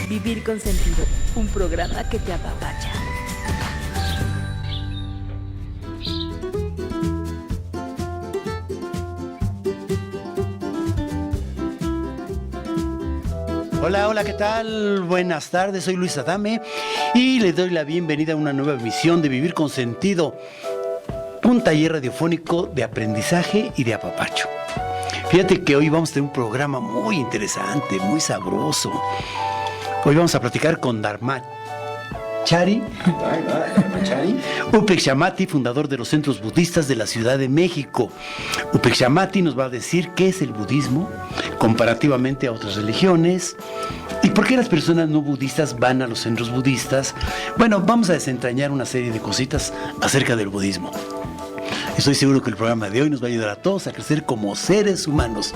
Vivir con sentido, un programa que te apapacha. Hola, hola, ¿qué tal? Buenas tardes, soy Luis Adame y les doy la bienvenida a una nueva emisión de Vivir con Sentido, un taller radiofónico de aprendizaje y de apapacho. Fíjate que hoy vamos a tener un programa muy interesante, muy sabroso. Hoy vamos a platicar con Dharmachari Upekshamati, fundador de los centros budistas de la Ciudad de México. Upekshamati nos va a decir qué es el budismo comparativamente a otras religiones y por qué las personas no budistas van a los centros budistas. Bueno, vamos a desentrañar una serie de cositas acerca del budismo. Estoy seguro que el programa de hoy nos va a ayudar a todos a crecer como seres humanos.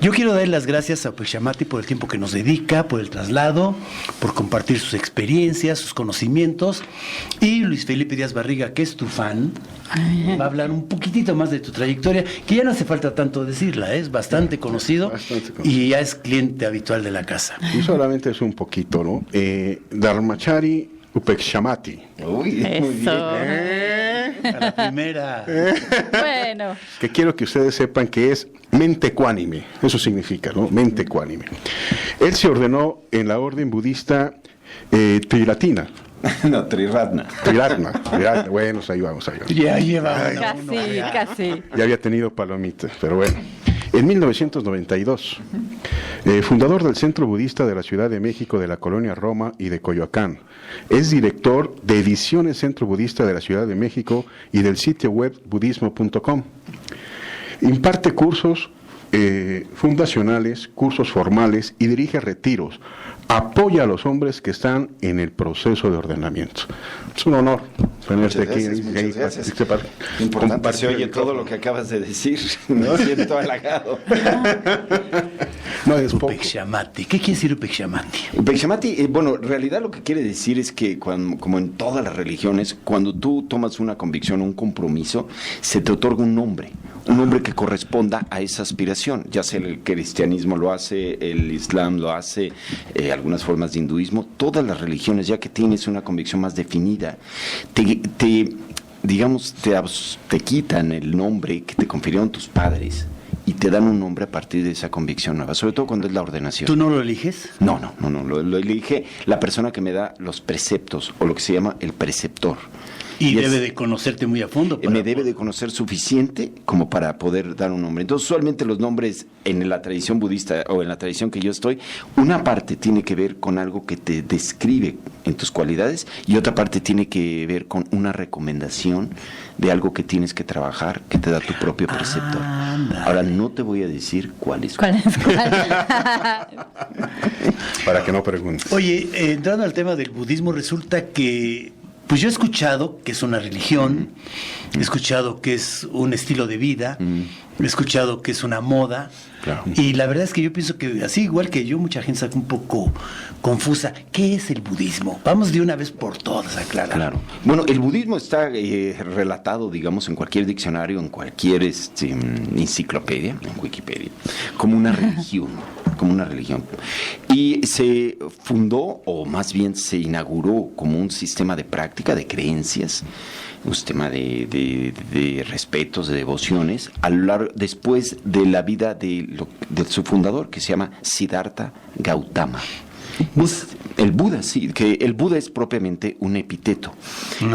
Yo quiero dar las gracias a Upekshamati por el tiempo que nos dedica, por el traslado, por compartir sus experiencias, sus conocimientos. Y Luis Felipe Díaz Barriga, que es tu fan, va a hablar un poquitito más de tu trayectoria, que ya no hace falta tanto decirla, es bastante conocido, y ya es cliente habitual de la casa. Y solamente es un poquito, ¿no? Dharmachari Upekshamati. Uy, muy bien. A la primera. Bueno. Que quiero que ustedes sepan que es mente ecuánime. Eso significa, ¿no? Mente ecuánime. Él se ordenó en la orden budista Triratna. No, Triratna. Bueno, ahí vamos. Ya lleva Casi. Ya había tenido palomitas, pero bueno. En 1992, fundador del Centro Budista de la Ciudad de México, de la Colonia Roma y de Coyoacán. Es director de Ediciones Centro Budista de la Ciudad de México y del sitio web budismo.com. Imparte cursos fundacionales, cursos formales y dirige retiros. Apoya a los hombres que están en el proceso de ordenamiento. Es un honor tenerte aquí. Muchas gracias. Importante se oye todo lo que acabas de decir. Me siento halagado. No es poco. Upekshamati. ¿Qué quiere decir Upekshamati? Upekshamati, bueno, en realidad lo que quiere decir es que, como en todas las religiones, cuando tú tomas una convicción, un compromiso, se te otorga un nombre que corresponda a esa aspiración, ya sea el cristianismo lo hace, el islam lo hace, algunas formas de hinduismo, todas las religiones, ya que tienes una convicción más definida, te quitan el nombre que te confirieron tus padres y te dan un nombre a partir de esa convicción nueva, sobre todo cuando es la ordenación. ¿Tú no lo eliges? No, lo elige la persona que me da los preceptos, o lo que se llama el preceptor. Y debe de conocerte muy a fondo. Me debe de conocer suficiente como para poder dar un nombre. Entonces, usualmente los nombres en la tradición budista o en la tradición que yo estoy, una parte tiene que ver con algo que te describe en tus cualidades y otra parte tiene que ver con una recomendación de algo que tienes que trabajar, que te da tu propio preceptor. Ahora, no te voy a decir cuál es. ¿Cuál? Para que no preguntes. Oye, entrando al tema del budismo, resulta que pues yo he escuchado que es una religión, he escuchado que es un estilo de vida, he escuchado que es una moda, claro. Y la verdad es que yo pienso que, así igual que yo, mucha gente está un poco confusa. ¿Qué es el budismo? Vamos de una vez por todas a aclarar. Claro. Bueno, el budismo está relatado, digamos, en cualquier diccionario, en cualquier enciclopedia, en Wikipedia, como una religión. Y se fundó, o más bien se inauguró como un sistema de práctica, de creencias, un sistema de respetos, de devociones, después de la vida de su fundador, que se llama Siddhartha Gautama. El Buda, sí, que el Buda es propiamente un epíteto.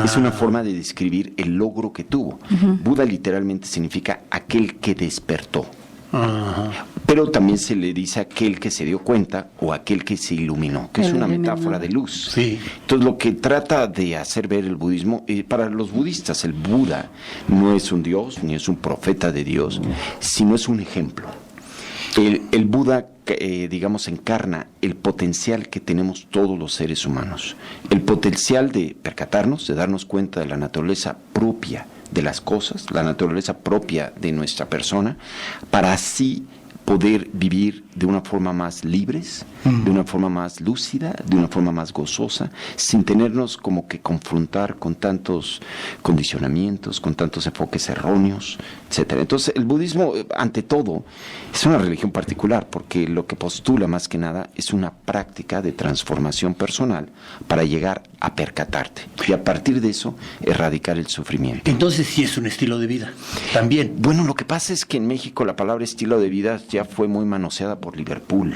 Es una forma de describir el logro que tuvo. Buda literalmente significa aquel que despertó. Pero también se le dice aquel que se dio cuenta o aquel que se iluminó, que es una metáfora de luz. Sí. Entonces, lo que trata de hacer ver el budismo, para los budistas, el Buda no es un dios ni es un profeta de Dios, sino es un ejemplo. El Buda, digamos, encarna el potencial que tenemos todos los seres humanos, el potencial de percatarnos, de darnos cuenta de la naturaleza propia de las cosas, la naturaleza propia de nuestra persona, para así poder vivir de una forma más libres, de una forma más lúcida, de una forma más gozosa, sin tenernos como que confrontar con tantos condicionamientos, con tantos enfoques erróneos, etcétera. Entonces, el budismo, ante todo, es una religión particular, porque lo que postula más que nada es una práctica de transformación personal para llegar a percatarte y a partir de eso erradicar el sufrimiento. Entonces sí es un estilo de vida, también. Bueno, lo que pasa es que en México la palabra estilo de vida ya fue muy manoseada por Liverpool.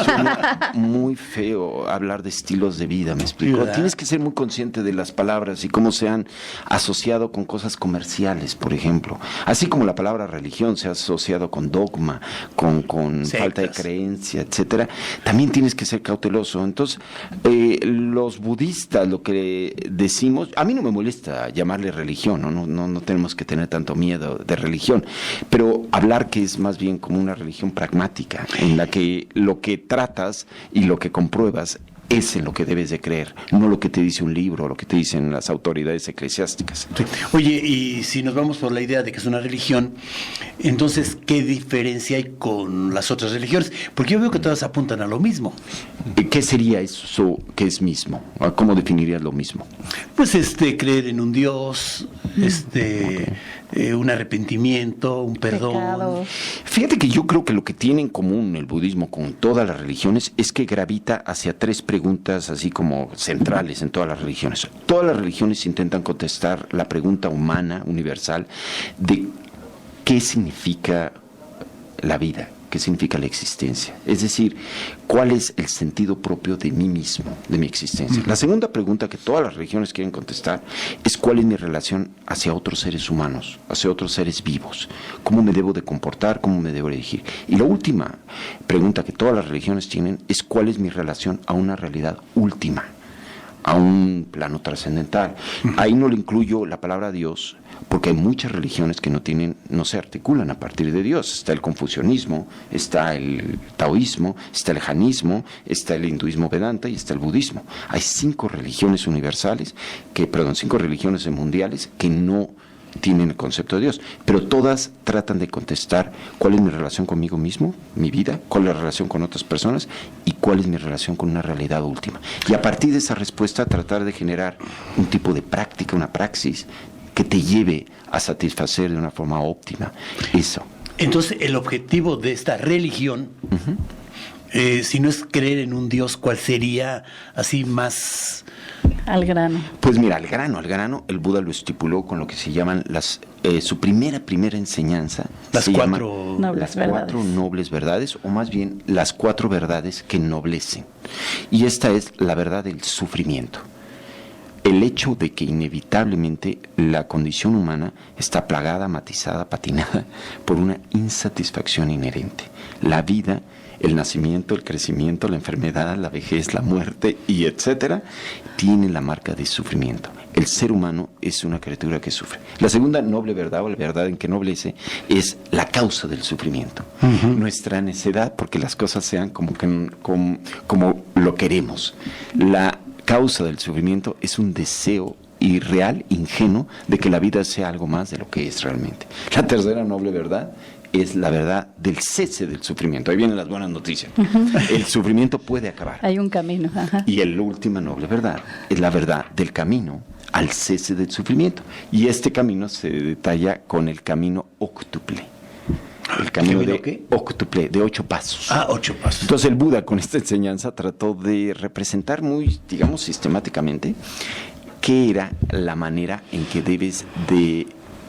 Suena muy feo hablar de estilos de vida, ¿me explico? ¿Verdad? Tienes que ser muy consciente de las palabras y cómo se han asociado con cosas comerciales, por ejemplo. Así como la palabra religión se ha asociado con dogma, con falta de creencia, etcétera. También tienes que ser cauteloso. Entonces, los budistas, lo que decimos, a mí no me molesta llamarle religión, no tenemos que tener tanto miedo de religión, pero hablar que es más bien como una religión pragmática, en la que lo que tratas y lo que compruebas es en lo que debes de creer, no lo que te dice un libro, lo que te dicen las autoridades eclesiásticas. Sí. Oye, y si nos vamos por la idea de que es una religión, entonces, ¿qué diferencia hay con las otras religiones? Porque yo veo que todas apuntan a lo mismo. ¿Qué sería eso que es mismo? ¿Cómo definirías lo mismo? Pues creer en un Dios, un arrepentimiento, un perdón. Pecado. Fíjate que yo creo que lo que tiene en común el budismo con todas las religiones es que gravita hacia tres preguntas así como centrales en todas las religiones. Todas las religiones intentan contestar la pregunta humana, universal, de qué significa la vida, qué significa la existencia. Es decir, cuál es el sentido propio de mí mismo, de mi existencia. La segunda pregunta que todas las religiones quieren contestar es cuál es mi relación hacia otros seres humanos, hacia otros seres vivos. ¿Cómo me debo de comportar? ¿Cómo me debo dirigir? Y la última pregunta que todas las religiones tienen es cuál es mi relación a una realidad última, a un plano trascendental. Ahí no le incluyo la palabra Dios, porque hay muchas religiones que no se articulan a partir de Dios. Está el confucianismo, está el taoísmo, está el janismo, está el hinduismo vedanta y está el budismo. Hay 5 religiones mundiales que no tienen el concepto de Dios, pero todas tratan de contestar cuál es mi relación conmigo mismo, mi vida, cuál es la relación con otras personas y cuál es mi relación con una realidad última. Y a partir de esa respuesta tratar de generar un tipo de práctica, una praxis que te lleve a satisfacer de una forma óptima eso. Entonces, el objetivo de esta religión, si no es creer en un Dios, ¿cuál sería así más? Al grano. Pues mira, al grano, el Buda lo estipuló con lo que se llaman su primera enseñanza. Las se llama cuatro nobles las 4 nobles verdades, o más bien las 4 verdades que ennoblecen. Y esta es la verdad del sufrimiento. El hecho de que inevitablemente la condición humana está plagada, matizada, patinada por una insatisfacción inherente. La vida, el nacimiento, el crecimiento, la enfermedad, la vejez, la muerte y etcétera, tiene la marca de sufrimiento. El ser humano es una criatura que sufre. La segunda noble verdad, o la verdad en que noblece, es la causa del sufrimiento. Nuestra necedad porque las cosas sean como lo queremos. La causa del sufrimiento es un deseo irreal, ingenuo, de que la vida sea algo más de lo que es realmente. La tercera noble verdad es la verdad del cese del sufrimiento. Ahí vienen las buenas noticias. El sufrimiento puede acabar. Hay un camino. Ajá. Y la última noble verdad es la verdad del camino al cese del sufrimiento. Y este camino se detalla con el camino óctuple. El camino de óctuple, de 8 pasos. 8 pasos. Entonces el Buda con esta enseñanza trató de representar muy, digamos, sistemáticamente qué era la manera en que debes de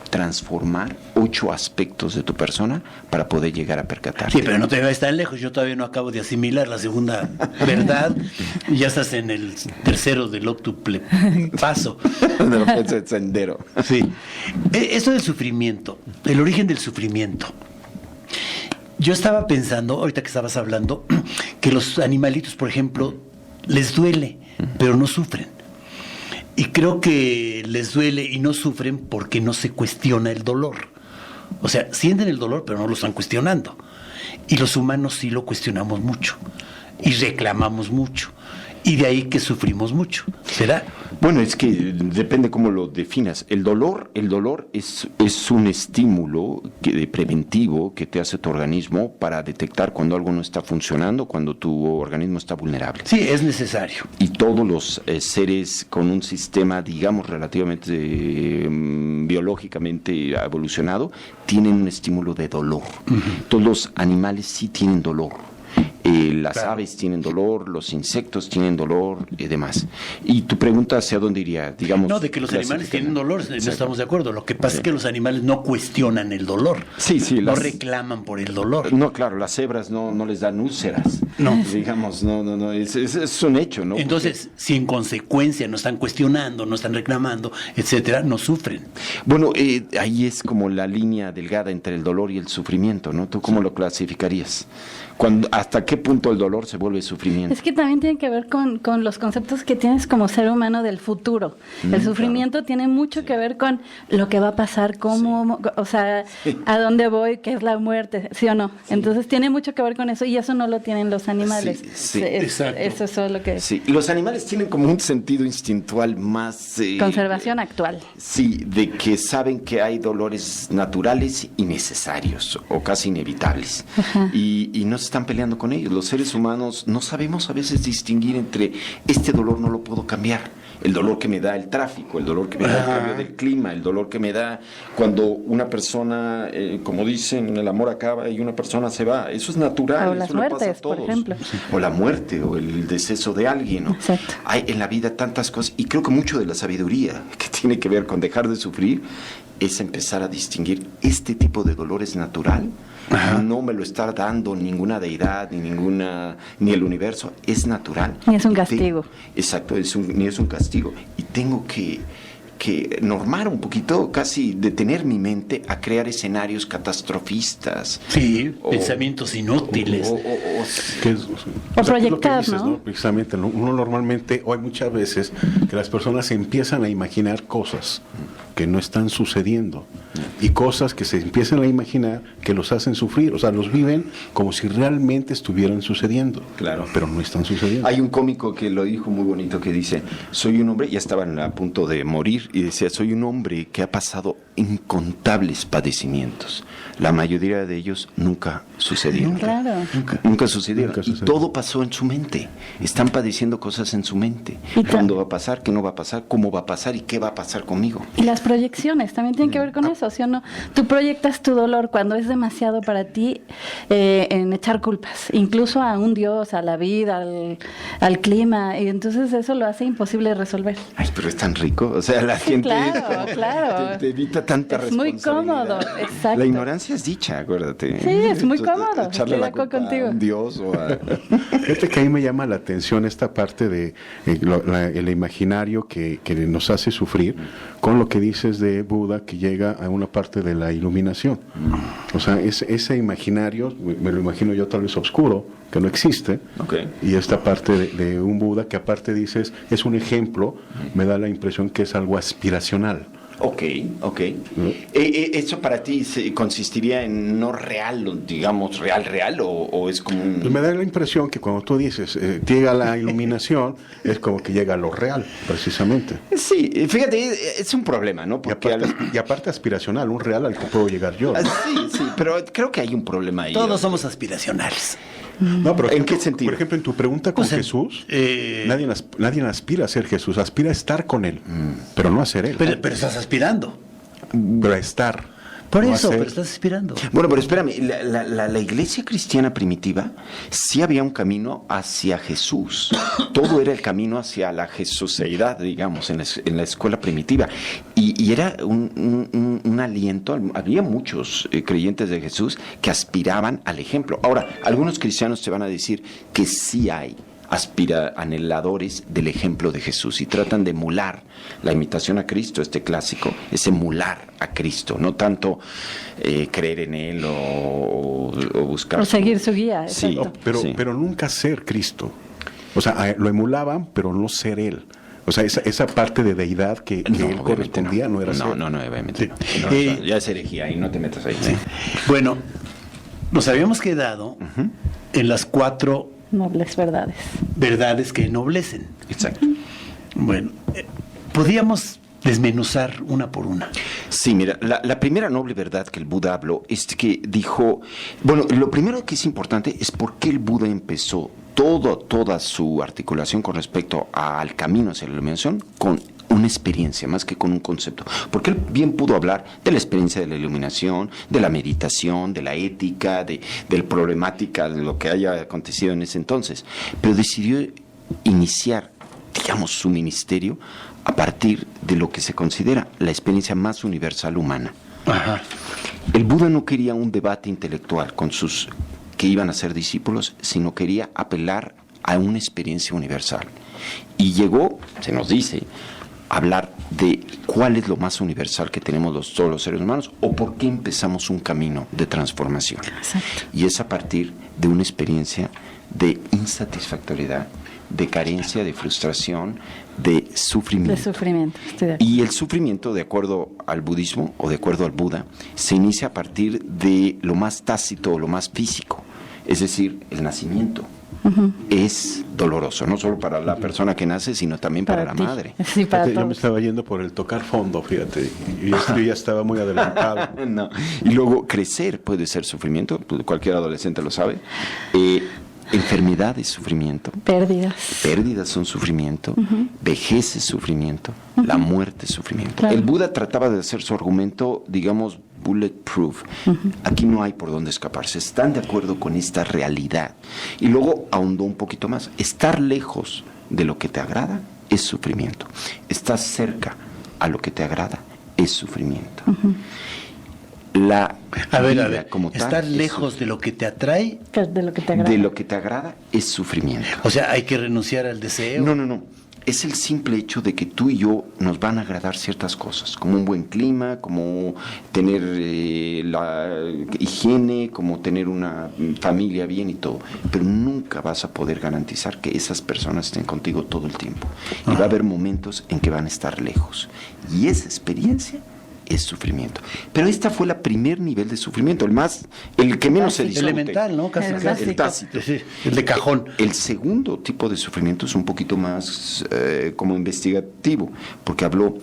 transformar 8 aspectos de tu persona para poder llegar a percatarte. Sí, pero no te vayas tan lejos. Yo todavía no acabo de asimilar la segunda verdad. Y ya estás en el tercero del óctuple paso. Del sendero. Sí. Eso del sufrimiento, el origen del sufrimiento. Yo estaba pensando, ahorita que estabas hablando, que los animalitos, por ejemplo, les duele, pero no sufren. Y creo que les duele y no sufren porque no se cuestiona el dolor. O sea, sienten el dolor, pero no lo están cuestionando. Y los humanos sí lo cuestionamos mucho y reclamamos mucho. Y de ahí que sufrimos mucho. ¿Será? Bueno, es que depende cómo lo definas. El dolor es un estímulo preventivo que te hace tu organismo para detectar cuando algo no está funcionando, cuando tu organismo está vulnerable. Sí, es necesario. Y todos los seres con un sistema, digamos, relativamente biológicamente evolucionado, tienen un estímulo de dolor. Todos los animales sí tienen dolor. Las aves tienen dolor, los insectos tienen dolor y demás. Y tu pregunta, ¿hacia dónde iría? Digamos, No, de que los animales tienen dolor, no Exacto. estamos de acuerdo. Lo que pasa es que los animales no cuestionan el dolor. Sí, No reclaman por el dolor. No, claro, las cebras no les dan úlceras. No. Digamos, no, es un hecho, ¿no? Entonces, si en consecuencia no están cuestionando, no están reclamando, etcétera, no sufren. Bueno, ahí es como la línea delgada entre el dolor y el sufrimiento, ¿no? ¿Tú cómo lo clasificarías? ¿Hasta qué punto el dolor se vuelve sufrimiento? Es que también tiene que ver con los conceptos que tienes como ser humano del futuro. El sufrimiento tiene mucho que ver con lo que va a pasar, cómo, o sea, a dónde voy, qué es la muerte, ¿sí o no? Entonces tiene mucho que ver con eso y eso no lo tienen los animales. Sí, exacto. Eso es lo que... Sí, los animales tienen como un sentido instintual más... Conservación actual. Sí, de que saben que hay dolores naturales y necesarios o casi inevitables. Y no se están peleando con ellos. Los seres humanos no sabemos a veces distinguir entre este dolor no lo puedo cambiar. El dolor que me da el tráfico, el dolor que me da el cambio del clima, el dolor que me da cuando una persona, como dicen, el amor acaba y una persona se va. Eso es natural. O eso las le pasa a muertes, por todos. ejemplo. O la muerte, o el deceso de alguien, ¿no? Exacto. Hay en la vida tantas cosas, y creo que mucho de la sabiduría que tiene que ver con dejar de sufrir es empezar a distinguir este tipo de dolor es natural. No me lo está dando ninguna deidad, ni el universo, es natural. Ni es un castigo. Exacto, ni es un castigo. Y tengo que normar un poquito, casi detener mi mente a crear escenarios catastrofistas. Sí, pensamientos inútiles. Que es- O o sea, que es lo que proyectar, dices, ¿no? Precisamente, uno normalmente, o hay muchas veces, que las personas empiezan a imaginar cosas que no están sucediendo y cosas que se empiezan a imaginar que los hacen sufrir, o sea, los viven como si realmente estuvieran sucediendo, Claro. pero no están sucediendo. Hay un cómico que lo dijo muy bonito que dice, soy un hombre, ya estaban a punto de morir, y decía, soy un hombre que ha pasado incontables padecimientos. La mayoría de ellos nunca sucedieron. Claro. Nunca sucedieron. Nunca Y sucedió. todo pasó en su mente. Están padeciendo cosas en su mente. Y ¿Cuándo va a pasar? ¿Qué no va a pasar? ¿Cómo va a pasar? ¿Y qué va a pasar conmigo? Y las proyecciones también tienen que ver con eso, ¿sí o no? Tú proyectas tu dolor cuando es demasiado para ti en echar culpas, incluso a un Dios, a la vida, al clima, y entonces eso lo hace imposible resolver. Ay, pero es tan rico. O sea, la gente claro. te evita tanta Es muy responsabilidad. cómodo, exacto. La ignorancia es dicha, acuérdate. Sí, es muy Entonces, cómodo, echarle estoy la de acuerdo culpa contigo. a un Dios o a... Fíjate que ahí me llama la atención esta parte de el imaginario que nos hace sufrir con lo que dices de Buda, que llega a una parte de la iluminación. O sea, ese imaginario, me lo imagino yo tal vez oscuro, que no existe, Ok. y esta parte de un Buda que aparte dices, es un ejemplo, me da la impresión que es algo aspiracional. Ok. ¿Eso para ti consistiría en no real, digamos, real, o es como un... Pues me da la impresión que cuando tú dices, llega la iluminación, es como que llega lo real, precisamente. Sí, fíjate, es un problema, ¿no? Y aparte aspiracional, un real al que puedo llegar yo. Sí, pero creo que hay un problema ahí. Todos somos aspiracionales. No, pero ¿En qué sentido? Por ejemplo, en tu pregunta con O sea, Jesús, nadie aspira a ser Jesús, aspira a estar con Él, pero no a ser Él. Pero estás aspirando. Pero a estar. Por no a eso, ser. pero estás aspirando. Bueno, pero espérame, la iglesia cristiana primitiva sí había un camino hacia Jesús. Todo era el camino hacia la jesuseidad, digamos, en la escuela primitiva. Y era un aliento, había muchos creyentes de Jesús que aspiraban al ejemplo. Ahora, algunos cristianos te van a decir que sí hay anheladores del ejemplo de Jesús y tratan de emular la imitación a Cristo, este clásico, es emular a Cristo, no tanto creer en Él o buscar... O seguir su guía, Sí, exacto. Pero nunca ser Cristo. O sea, lo emulaban, pero no ser Él. O sea, esa parte de deidad que Él obviamente correspondía no era ser. No, obviamente Sí. no. Ya es herejía, ahí no te metas ahí. Sí. Bueno, nos habíamos quedado en las 4 nobles verdades. Verdades que ennoblecen. Exacto. Bueno, podríamos desmenuzar una por una. Sí, mira, la primera noble verdad que el Buda habló es que dijo, bueno, lo primero que es importante es por qué el Buda empezó toda su articulación con respecto al camino hacia la iluminación con una experiencia más que con un concepto, porque él bien pudo hablar de la experiencia de la iluminación, de la meditación, de la ética, de la problemática, de lo que haya acontecido en ese entonces, pero decidió iniciar, digamos, su ministerio a partir de lo que se considera la experiencia más universal humana. Ajá. El Buda no quería un debate intelectual con sus que iban a ser discípulos, sino quería apelar a una experiencia universal. Y llegó, se nos dice, a hablar de cuál es lo más universal que tenemos todos los seres humanos o por qué empezamos un camino de transformación. Exacto. Y es a partir de una experiencia de insatisfactoriedad, de carencia, de frustración, de sufrimiento. De sufrimiento, estoy de acuerdo. Y el sufrimiento, de acuerdo al budismo o de acuerdo al Buda, se inicia a partir de lo más tácito o lo más físico, es decir, el nacimiento. Es doloroso, no solo para la persona que nace, sino también para la ti. madre. Sí, para Fíjate, yo me todos. estaba yendo por el tocar fondo, fíjate, y yo ya estaba muy adelantado. No. Y luego crecer puede ser sufrimiento, cualquier adolescente lo sabe. Enfermedad es sufrimiento. Pérdidas son sufrimiento, vejez es sufrimiento, la muerte es sufrimiento. Claro. El Buda trataba de hacer su argumento, digamos, bulletproof. Aquí no hay por dónde escaparse. Están de acuerdo con esta realidad. Y luego ahondó un poquito más. Estar lejos de lo que te agrada es sufrimiento. Estar cerca a lo que te agrada es sufrimiento. La A vida ver, como tal estar es lejos de lo que te atrae, De lo que te agrada. de lo que te agrada es sufrimiento. o sea, hay que renunciar al deseo. No. Es el simple hecho de que tú y yo nos van a agradar ciertas cosas, como un buen clima, como tener la higiene, como tener una familia bien y todo. Pero nunca vas a poder garantizar que esas personas estén contigo todo el tiempo. Y va a haber momentos en que van a estar lejos. Y esa experiencia es sufrimiento. Pero esta fue la primer nivel de sufrimiento, el que menos se discute. Elemental, ¿no? Casi, El casi. básico. El tácito. Sí, el de cajón. El segundo tipo de sufrimiento es un poquito más como investigativo, porque habló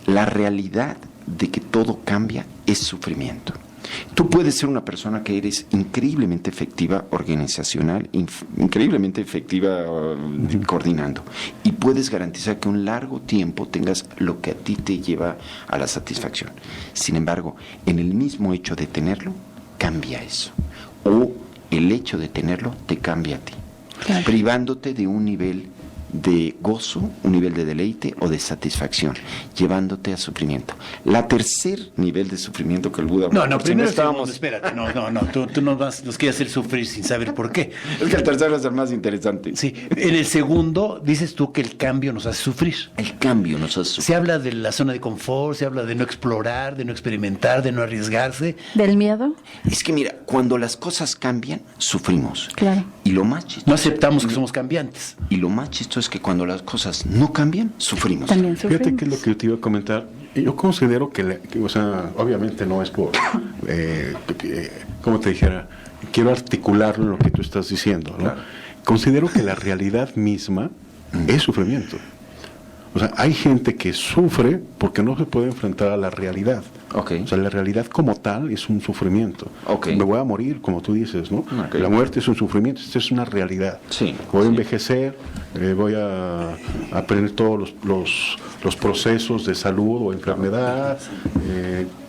la realidad de que todo cambia es sufrimiento. Tú puedes ser una persona que eres increíblemente efectiva organizacional, increíblemente efectiva coordinando, y puedes garantizar que un largo tiempo tengas lo que a ti te lleva a la satisfacción. Sin embargo, en el mismo hecho de tenerlo, cambia eso. O el hecho de tenerlo te cambia a ti, Claro. privándote de un nivel de gozo, un nivel de deleite o de satisfacción, llevándote a sufrimiento. La tercer nivel de sufrimiento que el Buda... No, por si primero estábamos... espérate, no, tú nos quieres hacer sufrir sin saber por qué. Es que el tercero es el más interesante. Sí, en el segundo dices tú que el cambio nos hace sufrir. El cambio nos hace sufrir. Se habla de la zona de confort, se habla de no explorar, de no experimentar, de no arriesgarse. ¿Del miedo? Es que mira, cuando las cosas cambian, sufrimos. Claro. Y lo más chistoso... No aceptamos que somos cambiantes. Y lo más chistoso es que cuando las cosas no cambian, sufrimos. También sufrimos. Fíjate que es lo que yo te iba a comentar. Yo considero o sea, obviamente no es por, como te dijera, quiero articularlo en lo que tú estás diciendo, ¿no? Claro. Considero que la realidad misma es sufrimiento. O sea, hay gente que sufre porque no se puede enfrentar a la realidad. Ok. O sea, la realidad como tal es un sufrimiento. Ok. Me voy a morir, como tú dices, ¿no? Ok. La muerte es un sufrimiento, esta es una realidad. Sí, Voy a sí. envejecer, voy a aprender todos los procesos de salud o enfermedad,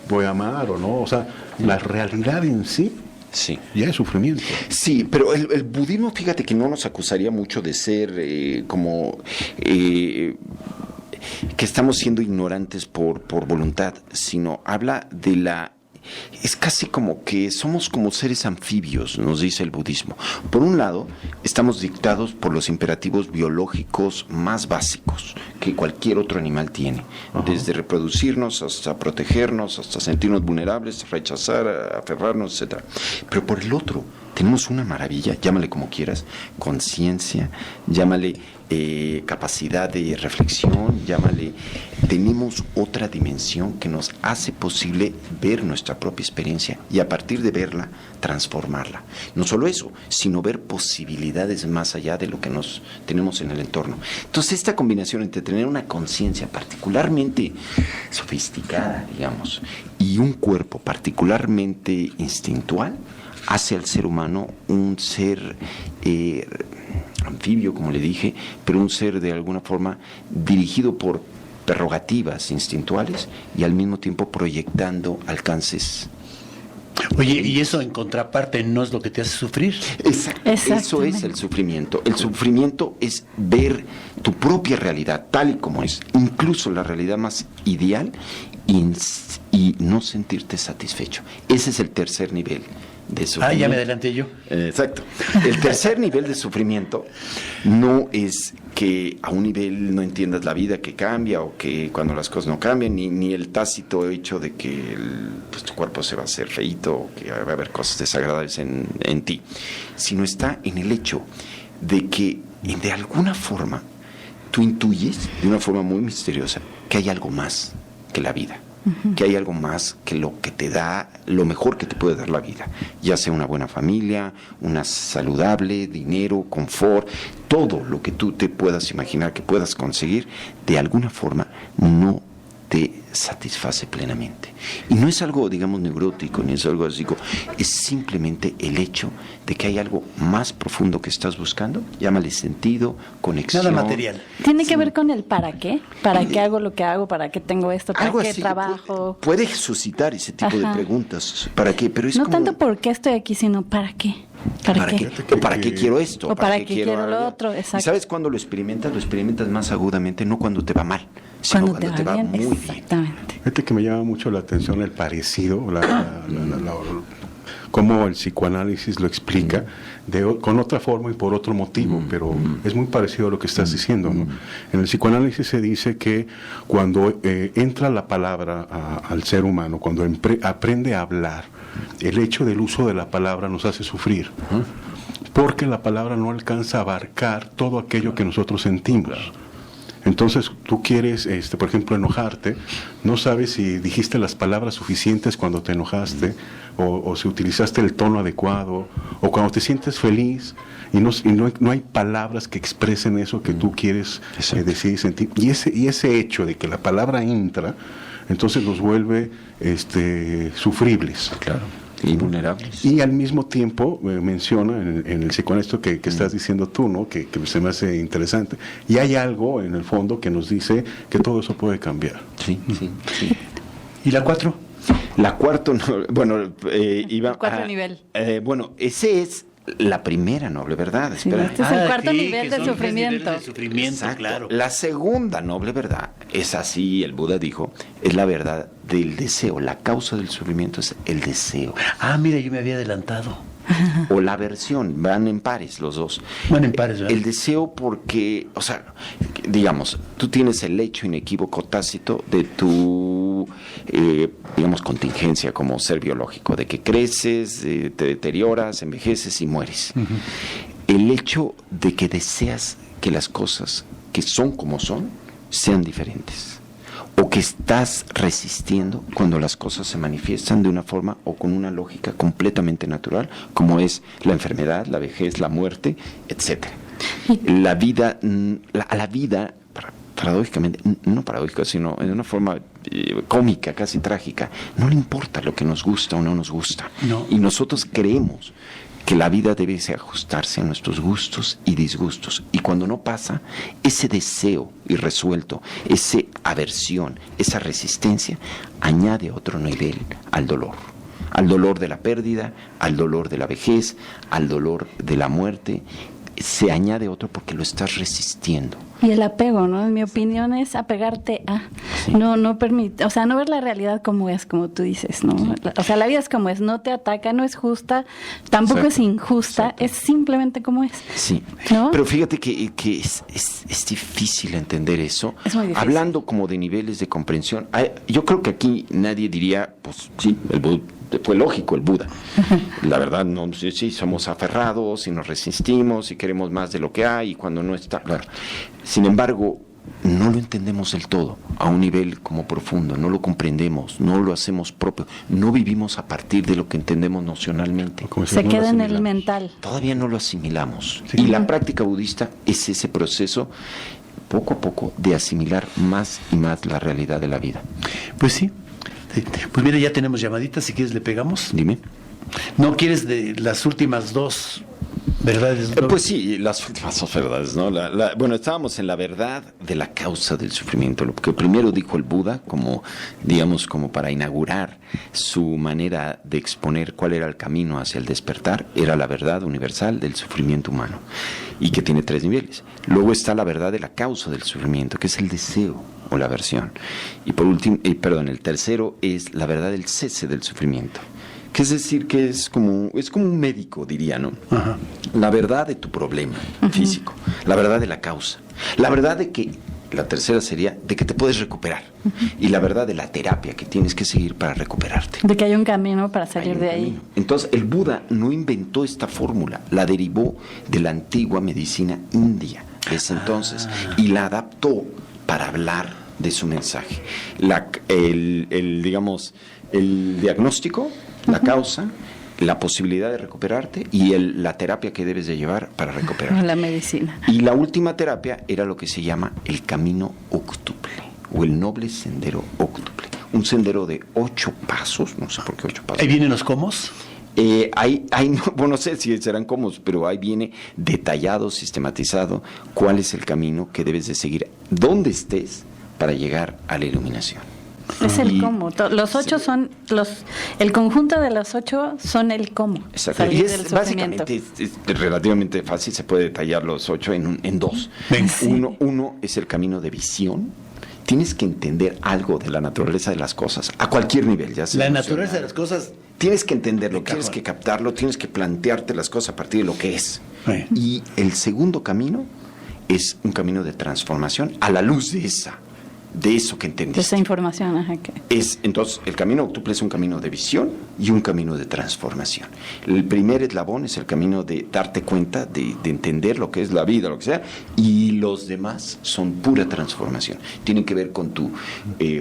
voy a amar o no. O sea, la realidad en sí Sí. ya es sufrimiento. Sí, pero el budismo, fíjate que no nos acusaría mucho de ser que estamos siendo ignorantes por voluntad, sino habla de la... Es casi como que somos como seres anfibios, nos dice el budismo. Por un lado, estamos dictados por los imperativos biológicos más básicos, que cualquier otro animal tiene, desde reproducirnos hasta protegernos, hasta sentirnos vulnerables, rechazar, aferrarnos, etc. Pero por el otro, tenemos una maravilla, llámale como quieras, conciencia, llámale capacidad de reflexión, llámale, tenemos otra dimensión que nos hace posible ver nuestra propia experiencia y a partir de verla, transformarla. No solo eso, sino ver posibilidades más allá de lo que nos tenemos en el entorno. Entonces, esta combinación entre tener una conciencia particularmente sofisticada, digamos, y un cuerpo particularmente instintual, hace al ser humano un ser anfibio, como le dije, pero un ser de alguna forma dirigido por prerrogativas instintuales y al mismo tiempo proyectando alcances. Oye, ¿y eso en contraparte no es lo que te hace sufrir? Exacto. Eso es el sufrimiento. El sufrimiento es ver tu propia realidad tal y como es, incluso la realidad más ideal, y no sentirte satisfecho. Ese es el tercer nivel de sufrimiento. Ah, ya me adelanté yo. Exacto. El tercer nivel de sufrimiento no es que a un nivel no entiendas la vida que cambia o que cuando las cosas no cambian, ni el tácito hecho de que pues, tu cuerpo se va a hacer feíto o que va a haber cosas desagradables en ti, sino está en el hecho de que de alguna forma tú intuyes de una forma muy misteriosa que hay algo más que la vida. Que hay algo más que lo que te da, lo mejor que te puede dar la vida, ya sea una buena familia, una saludable, dinero, confort, todo lo que tú te puedas imaginar que puedas conseguir, de alguna forma no te satisface plenamente. Y no es algo, digamos, neurótico, ni es algo así, es simplemente el hecho de que hay algo más profundo que estás buscando, llámale sentido, conexión. Nada material. ¿Tiene que ver con el para qué? ¿Para qué hago lo que hago? ¿Para qué tengo esto? ¿Para algo qué así, trabajo? puede suscitar ese tipo de preguntas. ¿Para qué? Pero es no como, tanto por qué estoy aquí, sino ¿para qué? ¿Para qué? ¿O para qué quiero esto? O para qué quiero lo otro, exacto. ¿Y sabes cuándo lo experimentas más agudamente? No cuando te va mal, sino cuando te va bien, muy bien. exactamente. Fíjate que me llama mucho la atención el parecido, cómo el psicoanálisis lo explica con otra forma y por otro motivo, pero es muy parecido a lo que estás diciendo, ¿no? En el psicoanálisis se dice que cuando entra la palabra al ser humano, cuando aprende a hablar, el hecho del uso de la palabra nos hace sufrir, porque la palabra no alcanza a abarcar todo aquello que nosotros sentimos. Entonces tú quieres, por ejemplo, enojarte, no sabes si dijiste las palabras suficientes cuando te enojaste, o si utilizaste el tono adecuado, o cuando te sientes feliz y no hay palabras que expresen eso que tú quieres decir y sentir. Y ese hecho de que la palabra entra, entonces los vuelve sufribles. Claro. Y vulnerables. Y al mismo tiempo menciona en el psicoanálisis que estás diciendo tú, ¿no? Que se me hace interesante. Y hay algo en el fondo que nos dice que todo eso puede cambiar. Sí. ¿Y la 4? La cuarta, bueno, iba Cuarto nivel. Bueno, ese es la primera noble verdad. Sí, Espera. este es el cuarto sí, nivel que de son 3 sufrimiento. niveles de sufrimiento, Exacto. claro. La segunda noble verdad es así, el Buda dijo, es la verdad del deseo. La causa del sufrimiento es el deseo. Ah, mira, yo me había adelantado. O la aversión, van en pares los dos. Van en pares, ¿verdad? El deseo porque, o sea, digamos, tú tienes el hecho inequívoco tácito de tu, digamos, contingencia como ser biológico, de que creces, te deterioras, envejeces y mueres. El hecho de que deseas que las cosas que son como son sean diferentes. O que estás resistiendo cuando las cosas se manifiestan de una forma o con una lógica completamente natural, como es la enfermedad, la vejez, la muerte, etcétera. La vida, a la vida, paradójicamente, no paradójica, sino de una forma cómica, casi trágica, no le importa lo que nos gusta o no nos gusta. No. Y nosotros creemos que la vida debe ajustarse a nuestros gustos y disgustos. Y cuando no pasa, ese deseo irresuelto, esa aversión, esa resistencia, añade otro nivel al dolor. Al dolor de la pérdida, al dolor de la vejez, al dolor de la muerte, se añade otro porque lo estás resistiendo. Y el apego, ¿no? En mi opinión es apegarte a, Sí. no permite, o sea, no ver la realidad como es, como tú dices, ¿no? O sea, la vida es como es, no te ataca, no es justa, tampoco Exacto. es injusta, es simplemente como es. Sí, ¿No? pero fíjate que es difícil entender eso. Es muy difícil. Hablando como de niveles de comprensión, yo creo que aquí nadie diría, pues sí, fue lógico el Buda. La verdad, no, sí, somos aferrados y nos resistimos y queremos más de lo que hay y cuando no está. Claro. Sin embargo, no lo entendemos del todo, a un nivel como profundo, no lo comprendemos, no lo hacemos propio, no vivimos a partir de lo que entendemos nocionalmente. Como si Se no lo queda en el asimilamos. mental. Todavía no lo asimilamos. Sí. Y la práctica budista es ese proceso, poco a poco, de asimilar más y más la realidad de la vida. Pues sí. Sí. Pues mira, ya tenemos llamaditas, si quieres le pegamos. Dime. ¿No quieres de las últimas dos verdades? Pues sí, las últimas dos verdades, ¿no? Bueno, estábamos en la verdad de la causa del sufrimiento, lo que primero dijo el Buda, como, digamos, como para inaugurar su manera de exponer cuál era el camino hacia el despertar, era la verdad universal del sufrimiento humano, y que tiene 3 niveles. Luego está la verdad de la causa del sufrimiento, que es el deseo o la aversión. Y por último, el tercero es la verdad del cese del sufrimiento. Que es decir, que es como un médico, diría, ¿no? Ajá. La verdad de tu problema físico, la verdad de la causa, la verdad de que, la tercera sería, de que te puedes recuperar, y la verdad de la terapia que tienes que seguir para recuperarte. De que hay un camino para Hay salir un de ahí. camino. Entonces, el Buda no inventó esta fórmula, la derivó de la antigua medicina india, desde entonces, y la adaptó para hablar de su mensaje. Digamos, el diagnóstico, la causa, la posibilidad de recuperarte y la terapia que debes de llevar para recuperarte. La medicina. Y la última terapia era lo que se llama el camino octuple o el noble sendero octuple. Un sendero de 8 pasos, no sé por qué 8 pasos. Ahí vienen los comos. No sé si serán cómodos, pero ahí viene detallado, sistematizado cuál es el camino que debes de seguir, donde estés para llegar a la iluminación. Es el Y- cómo. Los 8 son el conjunto de los 8 son el cómo. Exacto. Salir Y del es sufrimiento. básicamente es relativamente fácil, se puede detallar los 8 en 2. Venga. Sí. Uno es el camino de visión. Tienes que entender algo de la naturaleza de las cosas, a cualquier nivel. Ya sea La emocional. naturaleza de las cosas. Tienes que entenderlo, De tienes cajón. que captarlo, tienes que plantearte las cosas a partir de lo que es. Sí. Y el segundo camino es un camino de transformación a la luz de eso que De entendiste. esa información. Ajá, que... Entonces, el camino octuple es un camino de visión y un camino de transformación. El primer eslabón es el camino de darte cuenta, de entender lo que es la vida, lo que sea, y los demás son pura transformación. Tienen que ver con tu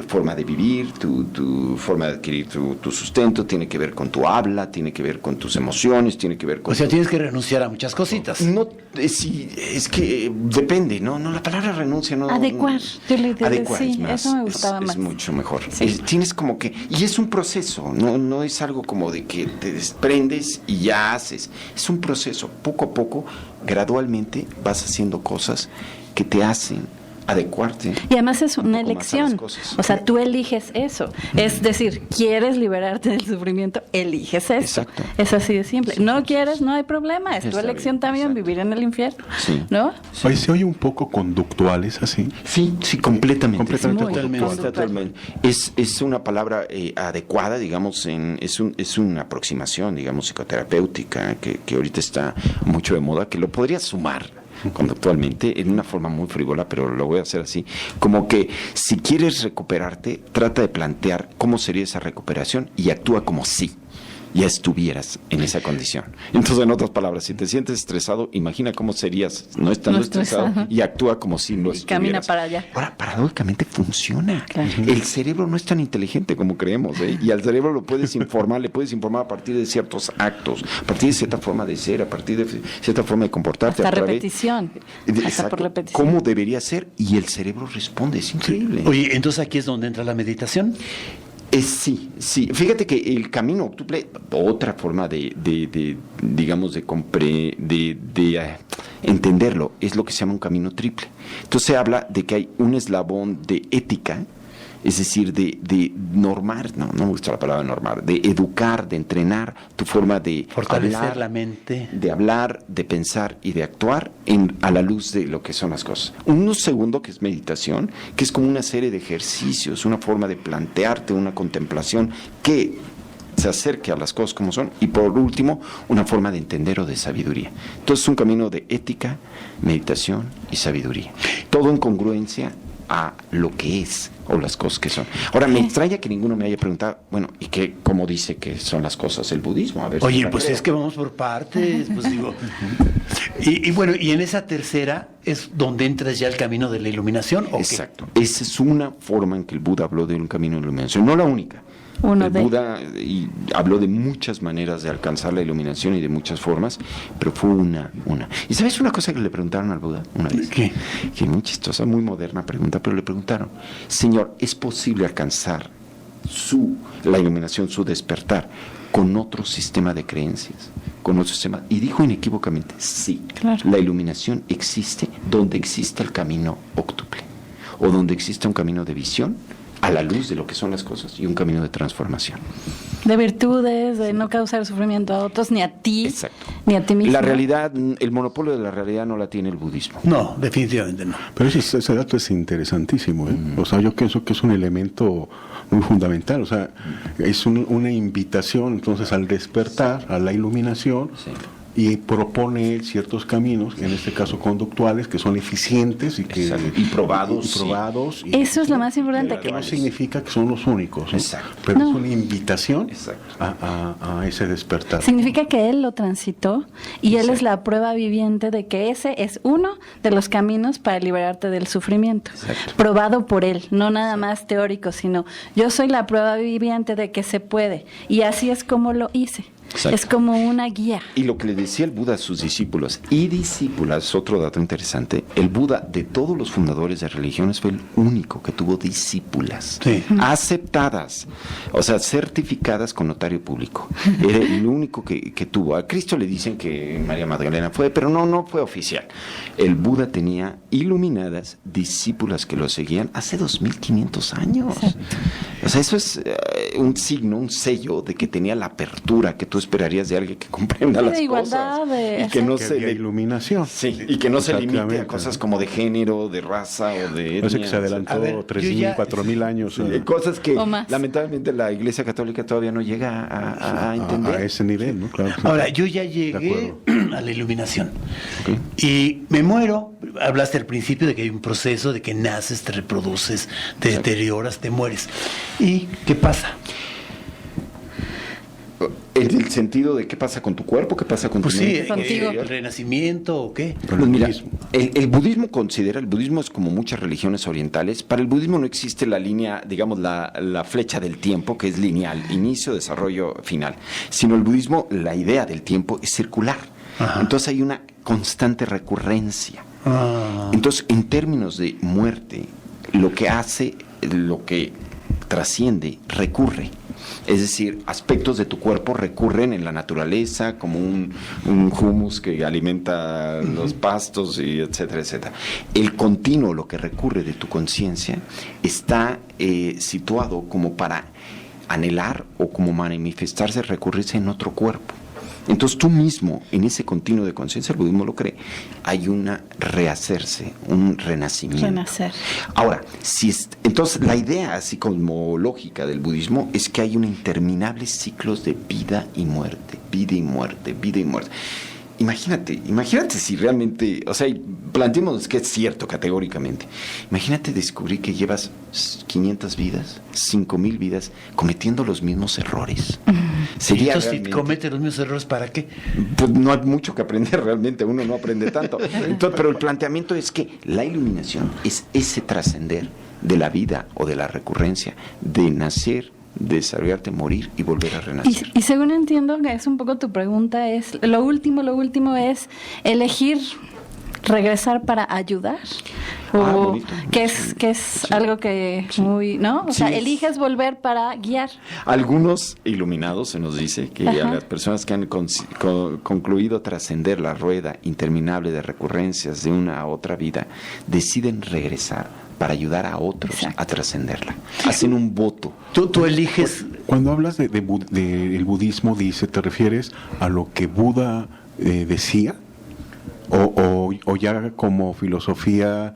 forma de vivir, tu forma de adquirir tu sustento, tiene que ver con tu habla, tiene que ver con tus emociones, tiene que ver con... O sea, tienes que renunciar a muchas cositas. No, sí, es que depende, ¿no? La palabra renuncia no... Adecuar, yo le diría, Adecuar sí, es más, eso me gustaba es más. mucho mejor. Sí. Tienes como que... Y es un proceso, no es algo como de que te desprendes y ya haces. Es un proceso, poco a poco, gradualmente vas haciendo cosas que te hacen adecuarte. Y además es un una poco más a las elección. cosas. O sea, tú eliges eso. Es decir, quieres liberarte del sufrimiento, eliges eso. Exacto. Es así de simple. No quieres, no hay problema. Es tu Está elección bien, también exacto. vivir en el infierno. Sí. ¿No? Oye, se oye un poco conductual, ¿es así? Sí, completamente. Completamente Muy conductual. Totalmente. Es una palabra adecuada, digamos, es una aproximación, digamos, psicoterapéutica que ahorita está mucho de moda, que lo podría sumar conductualmente en una forma muy frívola, pero lo voy a hacer así, como que si quieres recuperarte, trata de plantear cómo sería esa recuperación y actúa como si ya estuvieras en esa condición. Entonces, en otras palabras, si te sientes estresado, imagina cómo serías no estando No estresado estresado. y actúa como si no Y estuvieras. camina para allá. Ahora, paradójicamente funciona. Claro. El cerebro no es tan inteligente como creemos, ¿eh? Y al cerebro le puedes informar a partir de ciertos actos, a partir de cierta forma de ser, a partir de cierta forma de comportarte. Hasta a través- repetición. Hasta Exacto. por repetición. ¿Cómo debería ser? Y el cerebro responde, es increíble. Oye, entonces aquí es donde entra la meditación. Sí. Fíjate que el camino octuple, otra forma de entenderlo, es lo que se llama un camino triple. Entonces se habla de que hay un eslabón de ética, es decir, de normar, no me gusta la palabra normar, de educar, de entrenar tu forma de Fortalecer hablar, la mente. de hablar, de pensar y de actuar a la luz de lo que son las cosas. Un segundo, que es meditación, que es como una serie de ejercicios, una forma de plantearte una contemplación que se acerque a las cosas como son, y por último, una forma de entender o de sabiduría. Entonces es un camino de ética, meditación y sabiduría. Todo en congruencia a lo que es o las cosas que son. Ahora, me extraña que ninguno me haya preguntado, bueno, ¿y qué, cómo dice que son las cosas el budismo? A ver, Oye, si pues creo. es que vamos por partes, pues digo. Y bueno, y en esa tercera es donde entras ya al camino de la iluminación, ¿o qué? Exacto. Esa es una forma en que el Buda habló de un camino de iluminación, no la única. El Buda habló de muchas maneras de alcanzar la iluminación y de muchas formas, pero fue una. ¿Y sabes una cosa que le preguntaron al Buda una vez? ¿Qué? Que muy chistosa, muy moderna pregunta, pero le preguntaron, Señor, ¿es posible alcanzar la iluminación, su despertar, con otro sistema de creencias? Con otro sistema? Y dijo inequívocamente, sí, Claro. la iluminación existe donde existe el camino óctuple, o donde existe un camino de visión a la luz de lo que son las cosas y un camino de transformación. De virtudes, de no causar sufrimiento a otros, ni a ti, Exacto. ni a ti mismo. La realidad, el monopolio de la realidad no la tiene el budismo. No, definitivamente no. Pero ese dato es interesantísimo, ¿eh? O sea, yo pienso que es un elemento muy fundamental. O sea, es una invitación entonces al despertar, a la iluminación. Sí. Y propone ciertos caminos, en este caso conductuales, que son eficientes y que Exacto. Y probados, y sí. probados. Eso es lo más importante. Que no significa que son los únicos, ¿no? Exacto. Pero No. es una invitación Exacto. a ese despertar. Significa que él lo transitó y él Sí. es la prueba viviente de que ese es uno de los caminos para liberarte del sufrimiento. Exacto. Probado por él, no nada más teórico, sino yo soy la prueba viviente de que se puede. Y así es como lo hice. Exacto. Es como una guía. Y lo que le decía el Buda a sus discípulos y discípulas, otro dato interesante, el Buda de todos los fundadores de religiones fue el único que tuvo discípulas Sí. aceptadas, o sea, certificadas con notario público. Era el único que tuvo. A Cristo le dicen que María Magdalena fue, pero no fue oficial. El Buda tenía iluminadas discípulas que lo seguían hace 2500 años. Exacto. O sea, eso es un signo, un sello de que tenía la apertura que tú esperarías de alguien que comprenda De las igualdad, cosas de- y que no Que se había le iluminación. sí, y que no se limite a Exactamente. cosas como de género, de raza o de Parece etnia. que se adelantó A ver, yo 3.000, ya- 4.000 años Sí, cosas que O más. lamentablemente la Iglesia Católica todavía no llega a entender. a ese nivel, ¿no? Claro. Ahora, yo ya De llegué acuerdo. a la iluminación. Ok. Y me muero. Hablaste al principio de que hay un proceso, de que naces, te reproduces, te deterioras, te mueres. ¿Y qué pasa? En el sentido de qué pasa con tu cuerpo, qué pasa con Pues tu sí, mente. Contigo. el renacimiento o qué. Pero Pues el mira, budismo. el budismo considera, el budismo es como muchas religiones orientales, para el budismo no existe la línea, digamos, la flecha del tiempo, que es lineal, inicio, desarrollo, final, sino el budismo, la idea del tiempo es circular. Ajá. Entonces hay una constante recurrencia. Ah, Entonces, en términos de muerte, lo que hace, lo que trasciende, recurre. Es decir, aspectos de tu cuerpo recurren en la naturaleza, como un humus que alimenta los pastos, y etcétera, etcétera. El continuo, lo que recurre de tu conciencia, está situado como para anhelar o como manifestarse, recurrirse en otro cuerpo. Entonces tú mismo, en ese continuo de conciencia, el budismo lo cree, hay una rehacerse, un renacimiento. Renacer. Ahora, entonces la idea así cosmológica del budismo es que hay un interminables ciclos de vida y muerte, vida y muerte, vida y muerte. Imagínate si realmente, o sea, planteemos que es cierto categóricamente. Imagínate descubrir que llevas 500 vidas, 5,000 vidas cometiendo los mismos errores. Sería entonces, si realmente- comete los mismos errores, ¿para qué? pues no hay mucho que aprender realmente, uno no aprende tanto. Entonces, pero el planteamiento es que la iluminación es ese trascender de la vida o de la recurrencia, de nacer, desarrollarte, morir y volver a renacer. Y según entiendo que es un poco tu pregunta, es lo último es elegir regresar para ayudar. O bonito. que es Sí. algo que muy, ¿no? O Sí, sea, es- eliges volver para guiar. Algunos iluminados se nos dice que Ajá. a las personas que han concluido trascender la rueda interminable de recurrencias de una a otra vida, deciden regresar para ayudar a otros Exacto. a trascenderla. Hacen un voto. Tú eliges... Cuando hablas del budismo, ¿te refieres a lo que Buda decía? ¿O ya como filosofía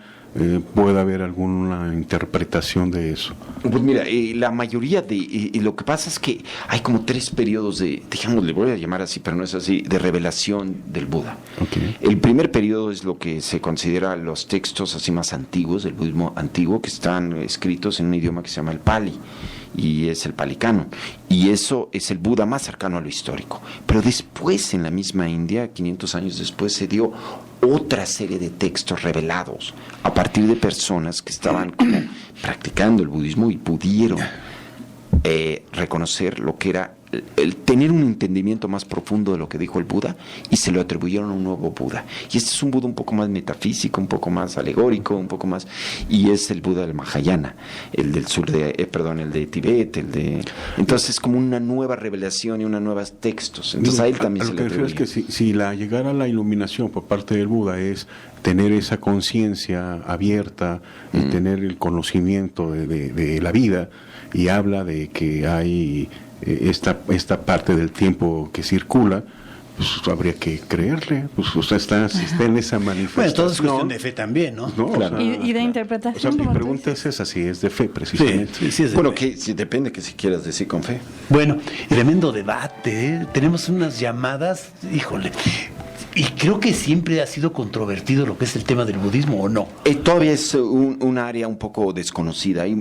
puede haber alguna interpretación de eso? Pues mira, la mayoría de lo que pasa es que hay como 3 periodos de, digamos, le voy a llamar así, pero no es así, de revelación del Buda. Okay. El primer periodo es lo que se considera los textos así más antiguos del budismo antiguo, que están escritos en un idioma que se llama el Pali, y es el Pali Canon, y eso es el Buda más cercano a lo histórico. Pero después, en la misma India, 500 años después, se dio otra serie de textos revelados a partir de personas que estaban como practicando el budismo y pudieron reconocer lo que era el tener un entendimiento más profundo de lo que dijo el Buda, y se lo atribuyeron a un nuevo Buda. Y este es un Buda un poco más metafísico, un poco más alegórico, un poco más, y es el Buda del Mahayana, el del sur de, el de Tibet, entonces es como una nueva revelación y unos nuevos textos. Entonces a él también se lo le que refiero atribuye. es que si llegar a la iluminación por parte del Buda es tener esa conciencia abierta y tener el conocimiento de la vida, y habla de que hay esta parte del tiempo que circula, pues habría que creerle, pues usted está en esa manifestación. Bueno, todo es cuestión de fe también, ¿no? No, Claro. o sea, Y de interpretación. o sea, mi como tú pregunta dices. es esa, si es de fe precisamente. Sí, es de Bueno, fe. que si depende que si quieras decir con fe. Bueno, tremendo debate, ¿eh? Tenemos unas llamadas, híjole, y creo que siempre ha sido controvertido lo que es el tema del budismo, ¿o no? Todavía es un área un poco desconocida. Hay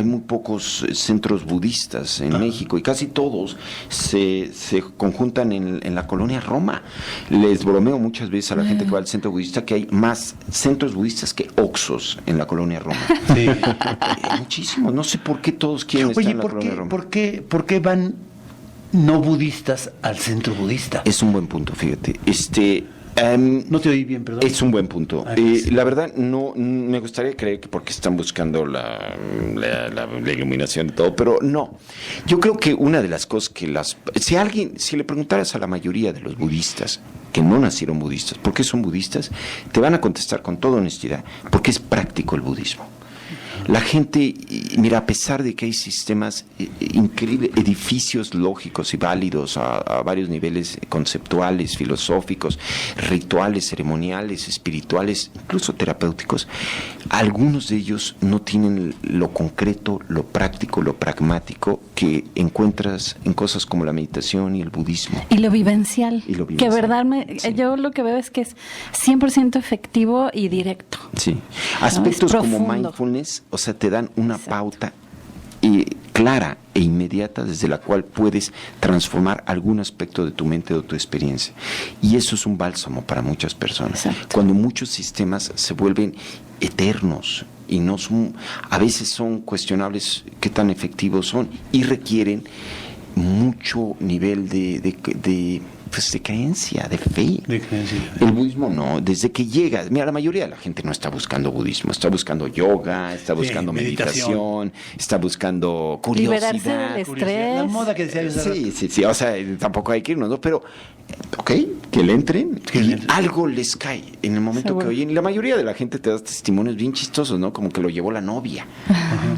muy pocos centros budistas en México, y casi todos se conjuntan en la colonia Roma. Les bromeo muchas veces a la gente que va al centro budista que hay más centros budistas que Oxxos en la colonia Roma. Sí. Muchísimos. No sé por qué todos quieren estar Oye, en la colonia Roma. ¿por qué van no budistas al centro budista? Es un buen punto, fíjate. No te oí bien, perdón. Es un buen punto. Sí. La verdad, no me gustaría creer que porque están buscando la iluminación de todo, pero no. Yo creo que una de las cosas que si le preguntaras a la mayoría de los budistas que no nacieron budistas, ¿por qué son budistas? Te van a contestar con toda honestidad, porque es práctico el budismo. La gente, mira, a pesar de que hay sistemas increíbles, edificios lógicos y válidos a varios niveles conceptuales, filosóficos, rituales, ceremoniales, espirituales, incluso terapéuticos, algunos de ellos no tienen lo concreto, lo práctico, lo pragmático que encuentras en cosas como la meditación y el budismo. Y lo vivencial. Y lo vivencial. Que verdad, Sí. yo lo que veo es que es 100% efectivo y directo. Sí. Aspectos como profundo. mindfulness, o sea, te dan una Exacto. pauta clara e inmediata desde la cual puedes transformar algún aspecto de tu mente o de tu experiencia. Y eso es un bálsamo para muchas personas. Exacto. Cuando muchos sistemas se vuelven eternos y no son, a veces son cuestionables qué tan efectivos son, y requieren mucho nivel de creencia, de fe. De creencia. El budismo no, desde que llegas, mira, la mayoría de la gente no está buscando budismo, está buscando yoga, está buscando meditación, está buscando curiosidad. Liberarse del Curiosidad, la estrés. moda que decía hace rato. Sí, o sea, tampoco hay que irnos, ¿no? Pero, ok, que le entren, Que y le entren. algo les cae en el momento Seguro. que oyen. Y la mayoría de la gente te da testimonios bien chistosos, ¿no? Como que lo llevó la novia.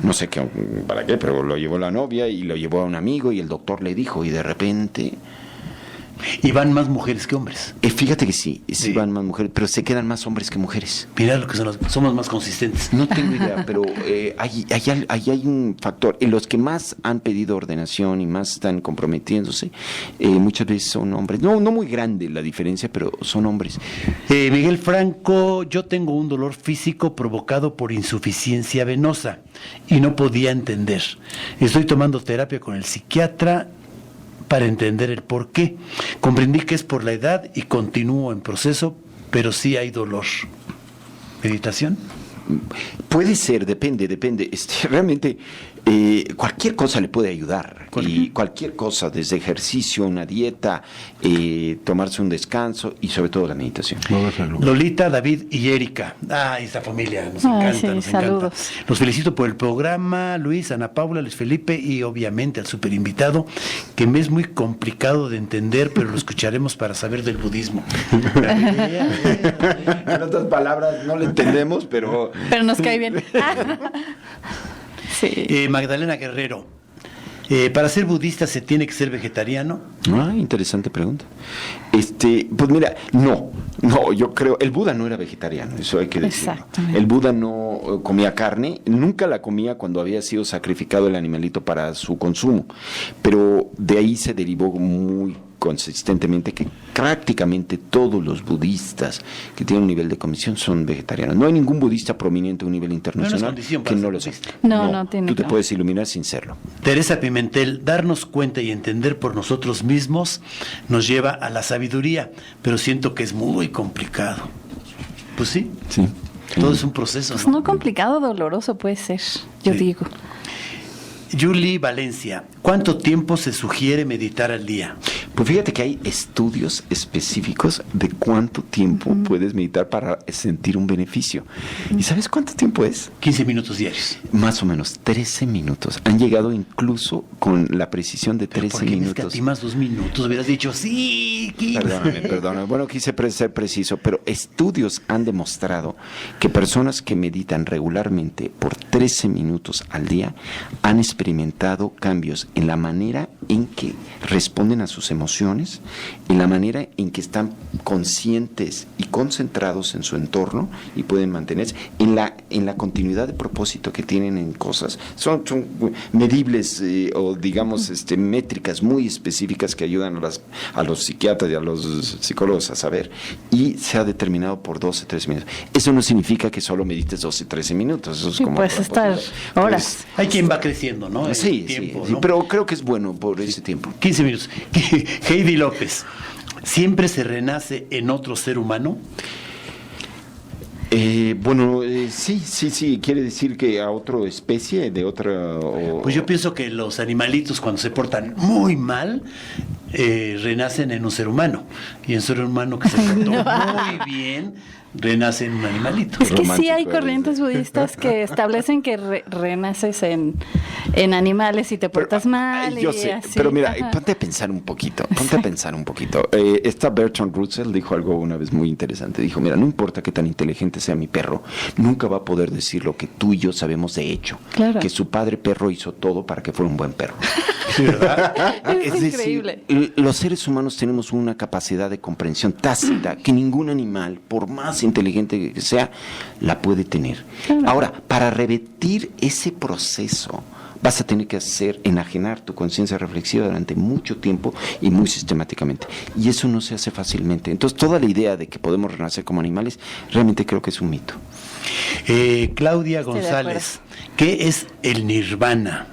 No sé qué, para qué, pero lo llevó la novia y lo llevó a un amigo y el doctor le dijo, y de repente... Y van más mujeres que hombres. Fíjate que sí Sí. van más mujeres, pero se quedan más hombres que mujeres. Mira lo que somos más consistentes. No tengo idea, pero hay un factor. En los que más han pedido ordenación y más están comprometiéndose, muchas veces son hombres. No muy grande la diferencia, pero son hombres. Miguel Franco, yo tengo un dolor físico provocado por insuficiencia venosa y no podía entender. Estoy tomando terapia con el psiquiatra para entender el por qué. Comprendí que es por la edad y continúo en proceso, pero sí hay dolor. ¿Meditación? Puede ser, depende. Realmente cualquier cosa le puede ayudar. Y cualquier cosa, desde ejercicio, una dieta, tomarse un descanso y sobre todo la meditación. Lolita, David y Erika. Esta familia nos encanta, sí, nos saludos. encanta. Los felicito por el programa, Luis, Ana Paula, Luis Felipe y obviamente al super invitado, que me es muy complicado de entender, pero lo escucharemos para saber del budismo. En otras palabras, no lo entendemos, pero nos cae bien. Sí. Magdalena Guerrero, ¿para ser budista se tiene que ser vegetariano? Interesante pregunta. Pues mira, no, yo creo, el Buda no era vegetariano, eso hay que decirlo. Exactamente. El Buda no comía carne, nunca la comía cuando había sido sacrificado el animalito para su consumo, pero de ahí se derivó muy consistentemente que prácticamente todos los budistas que tienen un nivel de convicción son vegetarianos. No hay ningún budista prominente a un nivel internacional que no lo sea. No tiene. Tú te puedes iluminar sin serlo. Teresa Pimentel, darnos cuenta y entender por nosotros mismos nos lleva a la sabiduría, pero siento que es muy complicado. Pues sí. Todo es un proceso. Pues no complicado, doloroso puede ser, yo digo. Yuli Valencia, ¿cuánto tiempo se sugiere meditar al día? Pues fíjate que hay estudios específicos de cuánto tiempo puedes meditar para sentir un beneficio. ¿Y sabes cuánto tiempo es? 15 minutos diarios. Más o menos, 13 minutos. Han llegado incluso con la precisión de 13 ¿Por qué minutos. me escatimas 2 minutos? Hubieras dicho, sí. Perdóname. Bueno, quise ser preciso, pero estudios han demostrado que personas que meditan regularmente por 13 minutos al día han experimentado cambios en la manera en que responden a sus emociones, en la manera en que están conscientes y concentrados en su entorno y pueden mantenerse, en la continuidad de propósito que tienen en cosas. Son medibles o digamos métricas muy específicas que ayudan a los psiquiatras y a los psicólogos a saber, y se ha determinado por 12, 13 minutos. Eso no significa que solo medites 12, 13 minutos. Eso es como puedes estar horas. Hay quien va creciendo, ¿no? Sí, ¿no? Pero creo que es bueno por ese tiempo. 15 minutos. Heidi López, ¿siempre se renace en otro ser humano? Sí, quiere decir que a otra especie, de otra... Pues yo pienso que los animalitos cuando se portan muy mal, renacen en un ser humano, y en ser humano que se portó muy bien, renace en un animalito. Es que sí hay corrientes budistas que establecen que renaces en animales y te portas mal. Yo y sé, así. pero mira, ponte a pensar un poquito. Esta Bertrand Russell dijo algo una vez muy interesante. Dijo, mira, no importa qué tan inteligente sea mi perro, nunca va a poder decir lo que tú y yo sabemos de hecho. Claro. Que su padre perro hizo todo para que fuera un buen perro. Sí, ¿verdad? Es increíble. Decir, los seres humanos tenemos una capacidad de comprensión tácita que ningún animal, por más inteligente que sea, la puede tener. Claro. Ahora, para revertir ese proceso, vas a tener que enajenar tu conciencia reflexiva durante mucho tiempo y muy sistemáticamente. Y eso no se hace fácilmente. Entonces, toda la idea de que podemos renacer como animales, realmente creo que es un mito. Claudia González, ¿qué es el nirvana?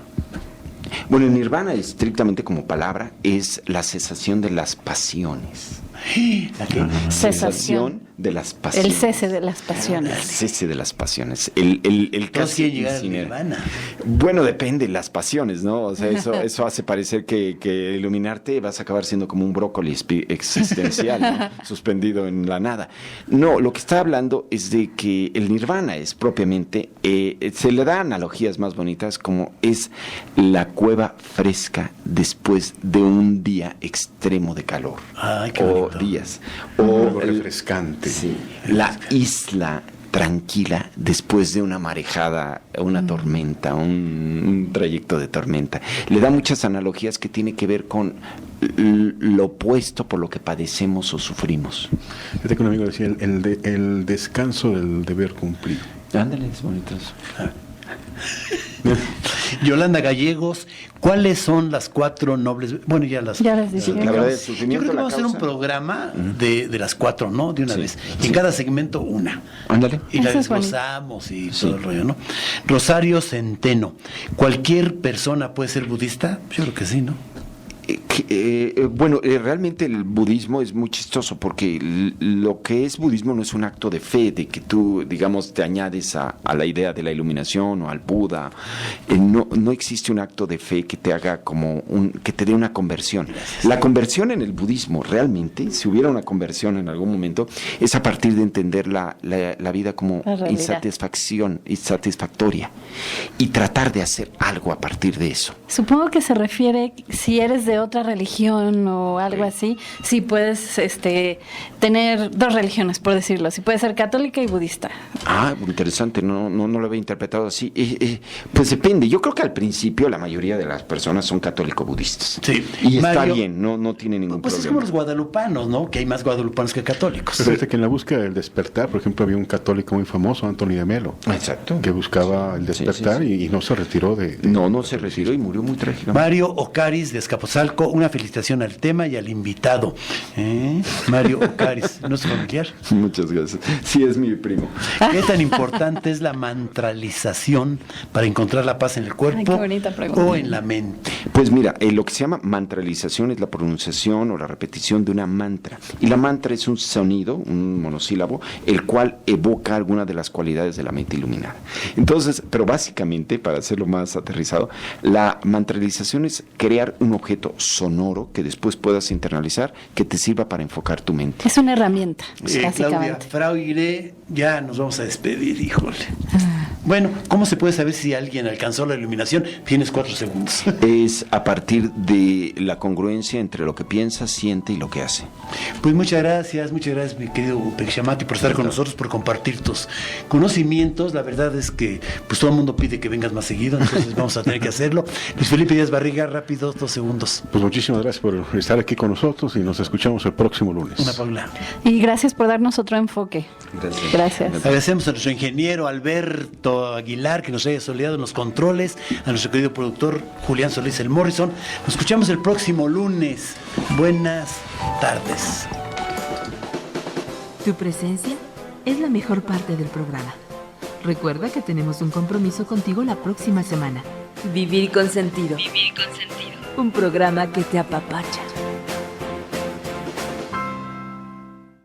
Bueno, el nirvana, estrictamente como palabra, es la cesación de las pasiones. ¿La qué? Cesación de las pasiones. El cese de las pasiones. El cese de las pasiones. El Todos casi quieren llegar al incinera. nirvana. Bueno, depende, las pasiones, ¿no? O sea, eso hace parecer que iluminarte vas a acabar siendo como un brócoli existencial, ¿no? Suspendido en la nada. No, lo que está hablando es de que el nirvana es propiamente, se le da analogías más bonitas como es la cueva fresca después de un día extremo de calor. Ay, qué o bonito. días. Algo refrescante. Sí, la isla tranquila después de una marejada, una tormenta, un trayecto de tormenta. Le da muchas analogías que tiene que ver con lo opuesto por lo que padecemos o sufrimos. Fíjate que un amigo decía el descanso del deber cumplido. Ándale, es bonito eso. Yolanda Gallegos, ¿cuáles son las 4 nobles? Bueno, ya las dijimos. La verdad, el Yo sufrimiento, creo que la vamos a hacer un causa. programa de las 4, ¿no? De una Sí, vez. Y sí. en cada segmento una. Ándale. Y la Eso es bonito. desglosamos y Sí. todo el rollo, ¿no? Rosario Centeno, ¿cualquier persona puede ser budista? Yo creo que sí, ¿no? Realmente el budismo es muy chistoso porque lo que es budismo no es un acto de fe, de que tú, digamos, te añades a la idea de la iluminación o al Buda. No existe un acto de fe que te haga que te dé una conversión. La conversión en el budismo, realmente, si hubiera una conversión en algún momento, es a partir de entender la vida como insatisfactoria y tratar de hacer algo a partir de eso. Supongo que se refiere, si eres de otra religión o algo así, si puedes tener dos religiones, por decirlo, si puedes ser católica y budista. Ah, interesante, no lo había interpretado así. Pues depende, yo creo que al principio la mayoría de las personas son católico-budistas. Sí. Y Mario, está bien, no tiene ningún pues problema. es como los guadalupanos, ¿no? Que hay más guadalupanos que católicos. Pero fíjate que en la búsqueda del despertar, por ejemplo, había un católico muy famoso, Anthony de Melo, Exacto. que buscaba el despertar Sí. Y no se retiró de... No se retiró y murió muy trágicamente. Mario Ocaris de Escapotzalco, una felicitación al tema y al invitado. Mario Ocaris, ¿no es familiar? Muchas gracias. Sí, es mi primo. ¿Qué tan importante es la mantralización para encontrar la paz en el cuerpo Ay, qué bonita pregunta. o en la mente? Pues mira, lo que se llama mantralización es la pronunciación o la repetición de una mantra. Y la mantra es un sonido, un monosílabo, el cual evoca alguna de las cualidades de la mente iluminada. Entonces, pero básicamente, para hacerlo más aterrizado, la mantralización es crear un objeto sonoro que después puedas internalizar, que te sirva para enfocar tu mente. Es una herramienta, Claudia, básicamente. Fraile, ya nos vamos a despedir, híjole. Bueno, ¿cómo se puede saber si alguien alcanzó la iluminación? Tienes 4 segundos. Es a partir de la congruencia entre lo que piensa, siente y lo que hace. Pues muchas gracias, mi querido Upekshamati, por estar con nosotros, por compartir tus conocimientos. La verdad es que pues todo el mundo pide que vengas más seguido, entonces vamos a tener que hacerlo. Luis Felipe Díaz Barriga, rápido, 2 segundos. Pues muchísimas gracias por estar aquí con nosotros y nos escuchamos el próximo lunes. Una Paula. Y gracias por darnos otro enfoque. Gracias. Agradecemos a nuestro ingeniero Alberto Aguilar que nos haya soleado en los controles, a nuestro querido productor Julián Solís el Morrison. Nos escuchamos el próximo lunes. Buenas tardes. Tu presencia es la mejor parte del programa. Recuerda que tenemos un compromiso contigo la próxima semana. Vivir con sentido. Un programa que te apapacha.